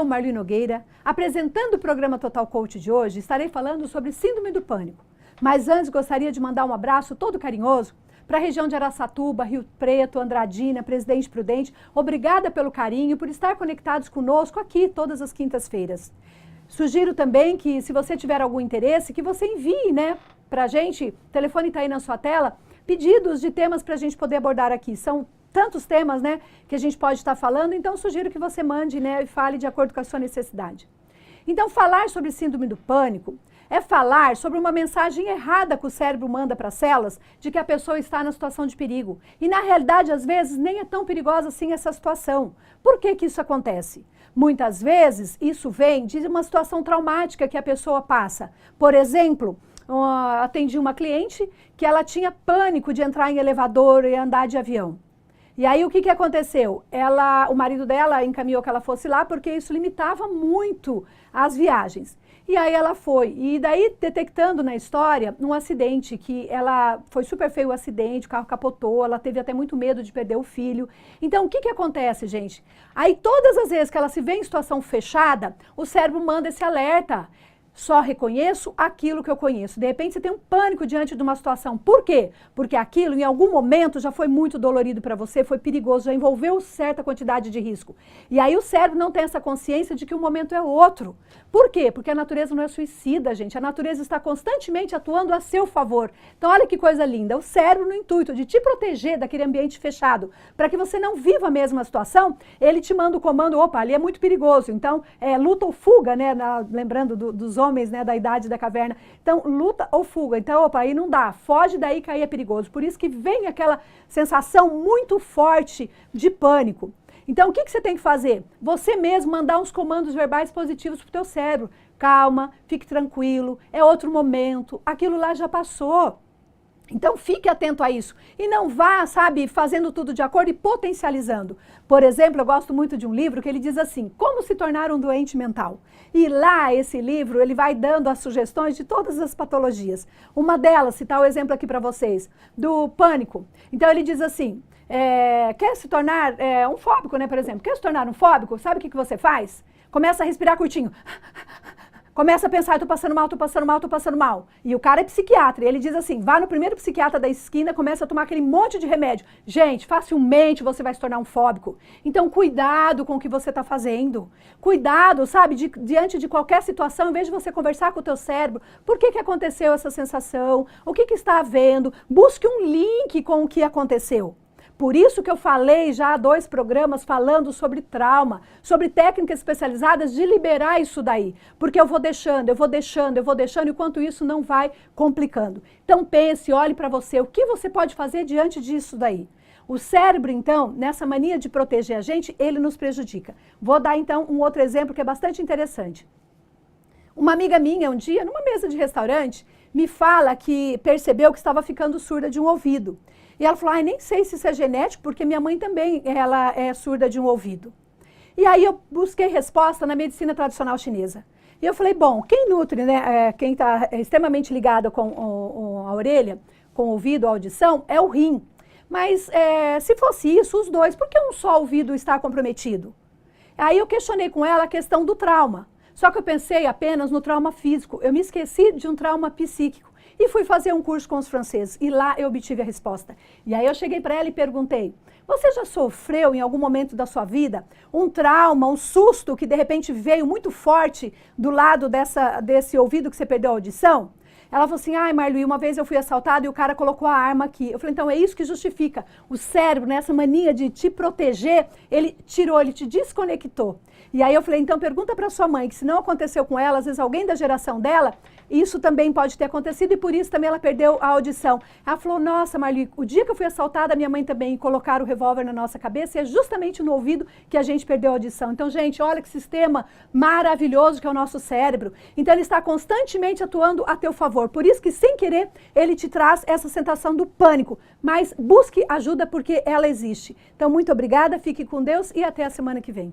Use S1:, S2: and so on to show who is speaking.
S1: eu, Marli Nogueira, apresentando o programa Total Coach de hoje, estarei falando sobre síndrome do pânico. Mas antes gostaria de mandar um abraço todo carinhoso para a região de Araçatuba, Rio Preto, Andradina, Presidente Prudente. Obrigada pelo carinho, por estar conectados conosco aqui todas as quintas-feiras. Sugiro também que, se você tiver algum interesse, que você envie, para a gente, o telefone está aí na sua tela, pedidos de temas para a gente poder abordar aqui. São tantos temas, que a gente pode estar falando, então sugiro que você mande, e fale de acordo com a sua necessidade. Então, falar sobre síndrome do pânico é falar sobre uma mensagem errada que o cérebro manda para as células de que a pessoa está na situação de perigo. E, na realidade, às vezes, nem é tão perigosa assim essa situação. Por que que isso acontece? Muitas vezes, isso vem de uma situação traumática que a pessoa passa. Por exemplo, atendi uma cliente que ela tinha pânico de entrar em elevador e andar de avião. E aí o que aconteceu? O marido dela encaminhou que ela fosse lá porque isso limitava muito as viagens. E aí ela foi. E daí detectando na história um acidente, que foi super feio o acidente, o carro capotou, ela teve até muito medo de perder o filho. Então o que acontece, gente? Aí todas as vezes que ela se vê em situação fechada, o cérebro manda esse alerta. Só reconheço aquilo que eu conheço. De repente você tem um pânico diante de uma situação. Por quê? Porque aquilo em algum momento já foi muito dolorido para você, foi perigoso, já envolveu certa quantidade de risco. E aí o cérebro não tem essa consciência de que o momento é outro. Por quê? Porque a natureza não é suicida, gente. A natureza está constantemente atuando a seu favor. Então olha que coisa linda. O cérebro, no intuito de te proteger daquele ambiente fechado, para que você não viva a mesma situação, ele te manda o comando, opa, ali é muito perigoso. Então, luta ou fuga, lembrando dos homens, da idade da caverna. Então, luta ou fuga. Então, opa, aí não dá. Foge daí que aí é perigoso. Por isso que vem aquela sensação muito forte de pânico. Então, o que você tem que fazer? Você mesmo mandar uns comandos verbais positivos para o teu cérebro. Calma, fique tranquilo, é outro momento, aquilo lá já passou. Então, fique atento a isso. E não vá, fazendo tudo de acordo e potencializando. Por exemplo, eu gosto muito de um livro que ele diz assim, Como se tornar um doente mental. E lá, esse livro, ele vai dando as sugestões de todas as patologias. Uma delas, citar o exemplo aqui para vocês, do pânico. Então, ele diz assim, quer se tornar um fóbico, por exemplo. Quer se tornar um fóbico? Sabe o que você faz? Começa a respirar curtinho. Começa a pensar, tô passando mal, tô passando mal, tô passando mal. E o cara é psiquiatra, e ele diz assim, vá no primeiro psiquiatra da esquina, começa a tomar aquele monte de remédio. Gente, facilmente você vai se tornar um fóbico. Então, cuidado com o que você está fazendo. Cuidado, diante de qualquer situação, em vez de você conversar com o teu cérebro, por que aconteceu essa sensação? O que está havendo? Busque um link com o que aconteceu. Por isso que eu falei já há 2 programas falando sobre trauma, sobre técnicas especializadas de liberar isso daí. Porque eu vou deixando, enquanto isso não vai complicando. Então pense, olhe para você, o que você pode fazer diante disso daí? O cérebro, então, nessa mania de proteger a gente, ele nos prejudica. Vou dar, então, um outro exemplo que é bastante interessante. Uma amiga minha, um dia, numa mesa de restaurante, me fala que percebeu que estava ficando surda de um ouvido. E ela falou, nem sei se isso é genético, porque minha mãe também ela é surda de um ouvido. E aí eu busquei resposta na medicina tradicional chinesa. E eu falei, bom, quem nutre, quem está extremamente ligado com a orelha, com o ouvido, a audição, é o rim. Mas se fosse isso, os dois, por que um só ouvido está comprometido? Aí eu questionei com ela a questão do trauma. Só que eu pensei apenas no trauma físico. Eu me esqueci de um trauma psíquico. E fui fazer um curso com os franceses, e lá eu obtive a resposta. E aí eu cheguei para ela e perguntei, você já sofreu em algum momento da sua vida um trauma, um susto que de repente veio muito forte do lado desse ouvido que você perdeu a audição? Ela falou assim, Marli, uma vez eu fui assaltada e o cara colocou a arma aqui. Eu falei, então é isso que justifica. O cérebro, nessa mania de te proteger, ele te desconectou. E aí eu falei, então pergunta para sua mãe, que se não aconteceu com ela, às vezes alguém da geração dela, isso também pode ter acontecido e por isso também ela perdeu a audição. Ela falou, nossa, Marli, o dia que eu fui assaltada, minha mãe também colocaram o revólver na nossa cabeça e é justamente no ouvido que a gente perdeu a audição. Então, gente, olha que sistema maravilhoso que é o nosso cérebro. Então, ele está constantemente atuando a teu favor. Por isso que, sem querer, ele te traz essa sensação do pânico. Mas busque ajuda porque ela existe. Então, muito obrigada, fique com Deus e até a semana que vem.